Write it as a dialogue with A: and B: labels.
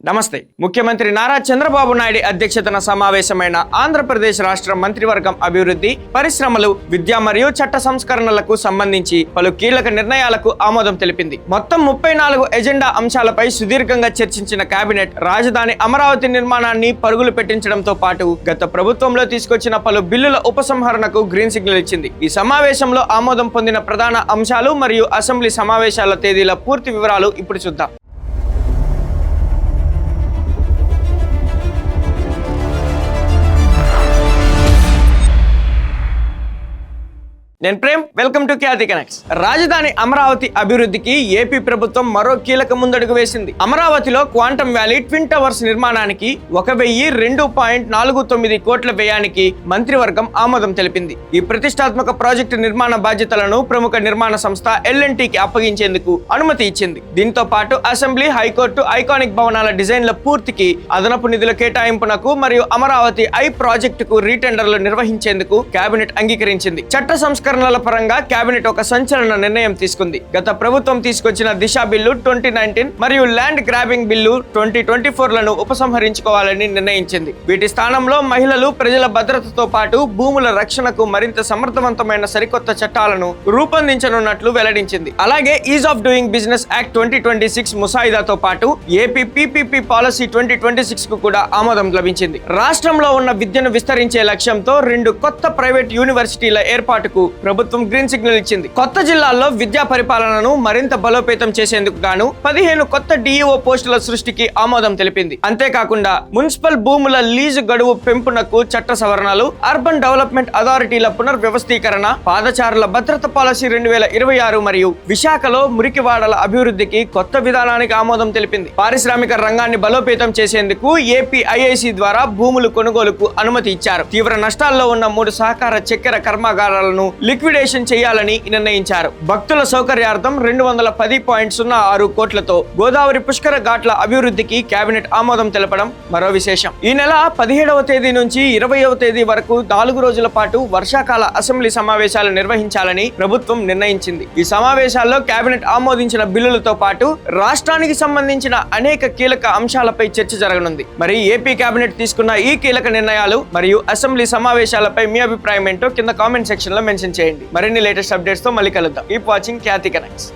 A: నమస్తే. ముఖ్యమంత్రి నారా చంద్రబాబు నాయుడు అధ్యక్షతన సమావేశమైన ఆంధ్రప్రదేశ్ రాష్ట్ర మంత్రివర్గం అభివృద్ధి, పరిశ్రమలు, విద్య మరియు చట్ట సంస్కరణలకు సంబంధించి పలు కీలక నిర్ణయాలకు ఆమోదం తెలిపింది. మొత్తం 34 ఎజెండా అంశాలపై సుదీర్ఘంగా చర్చించిన కేబినెట్ రాజధాని అమరావతి నిర్మాణాన్ని పరుగులు పెట్టించడంతో పాటు గత ప్రభుత్వంలో తీసుకొచ్చిన పలు బిల్లుల ఉపసంహరణకు గ్రీన్ సిగ్నల్ ఇచ్చింది. ఈ సమావేశంలో ఆమోదం పొందిన ప్రధాన అంశాలు మరియు అసెంబ్లీ సమావేశాల తేదీల పూర్తి వివరాలు ఇప్పుడు చూద్దాం. నేను Prem, welcome to Khyati connects. రాజధాని అమరావతి అభివృద్ధికి ఏపీ ప్రభుత్వం మరో కీలక ముందడుగు వేసింది. అమరావతిలో క్వాంటమ్ వ్యాలీ ట్విన్ టవర్స్ నిర్మాణానికి 1,002.49 కోట్ల వ్యయానికి మంత్రివర్గం ఆమోదం తెలిపింది. ఈ ప్రతిష్టాత్మక ప్రాజెక్టు నిర్మాణ బాధ్యతలను ప్రముఖ నిర్మాణ సంస్థ L&Tకి అప్పగించేందుకు అనుమతి ఇచ్చింది. దీంతో పాటు అసెంబ్లీ, హైకోర్టు, ఐకానిక్ భవనాల డిజైన్ల పూర్తికి, అదనపు నిధుల కేటాయింపునకు మరియు అమరావతి ఐ ప్రాజెక్టుకు రీటెండర్లు నిర్వహించేందుకు కేబినెట్ అంగీకరించింది. చట్ట సంస్కరణల పరంగా కేబినెట్ ఒక సంచలన నిర్ణయం తీసుకుంది. గత ప్రభుత్వం తీసుకొచ్చిన దిశ బిల్లు 2019 మరియు ల్యాండ్ గ్రాబింగ్ బిల్లు 2024లను ఉపసంహరించుకోవాలని నిర్ణయించింది. వీటి స్థానంలో మహిళలు, ప్రజల భద్రతతో పాటు భూముల రక్షణకు మరింత సమర్థవంతమైన సరికొత్త చట్టాలను రూపొందించనున్నట్లు వెల్లడించింది. అలాగే is of doing business act 2026 ముసాయిదాతో పాటు ఏపీ PPP పాలసీ 2026 కు కూడా ఆమోదం లభించింది. రాష్ట్రంలో ఉన్న విద్యను విస్తరించే లక్ష్యంతో 2 కొత్త ప్రైవేట్ యూనివర్సిటీల ఏర్పాటుకు ప్రభుత్వం గ్రీన్ సిగ్నల్ ఇచ్చింది. కొత్త జిల్లాల్లో విద్యా పరిపాలనను మరింత బలోపేతం చేసేందుకు గాను 15 కొత్త DEO పోస్టుల సృష్టికి ఆమోదం తెలిపింది. అంతేకాకుండా మున్సిపల్ భూముల లీజు గడువు పెంపునకు చట్ట సవరణలు, అర్బన్ డెవలప్మెంట్ అథారిటీల పునర్వ్యవస్థీకరణ, పాదచారుల భద్రత పాలసీ 2026 మరియు విశాఖలో మురికివాడల అభివృద్ధికి కొత్త విధానానికి ఆమోదం తెలిపింది. పారిశ్రామిక రంగాన్ని బలోపేతం చేసేందుకు APIIC ద్వారా భూములు కొనుగోలుకు అనుమతి ఇచ్చారు. తీవ్ర నష్టాల్లో ఉన్న 3 సహకార చక్కెర కర్మాగారాలను లిక్విడేషన్ చేయాలని నిర్ణయించారు. భక్తుల సౌకర్యార్థం 210.06 కోట్లతో గోదావరి పుష్కర ఘాట్ల అభివృద్ధికి కేబినెట్ ఆమోదం తెలపడం మరో విశేషం. ఈ నెల 17వ తేదీ నుంచి 20వ తేదీ వరకు 4 రోజుల పాటు వర్షాకాల అసెంబ్లీ సమావేశాలు నిర్వహించాలని ప్రభుత్వం నిర్ణయించింది. ఈ సమావేశాల్లో కేబినెట్ ఆమోదించిన బిల్లులతో పాటు రాష్ట్రానికి సంబంధించిన అనేక కీలక అంశాలపై చర్చ జరగనుంది. మరి ఏపీ కేబినెట్ తీసుకున్న ఈ కీలక నిర్ణయాలు మరియు అసెంబ్లీ సమావేశాలపై మీ అభిప్రాయం ఏంటో కింద కామెంట్ సెక్షన్ లో మెన్షన్ చేయండి. మరిన్ని లేటెస్ట్ అప్డేట్స్ తో మళ్ళీ కలుద్దాం. కీప్ వాచింగ్ ఖ్యాతి కనెక్ట్స్.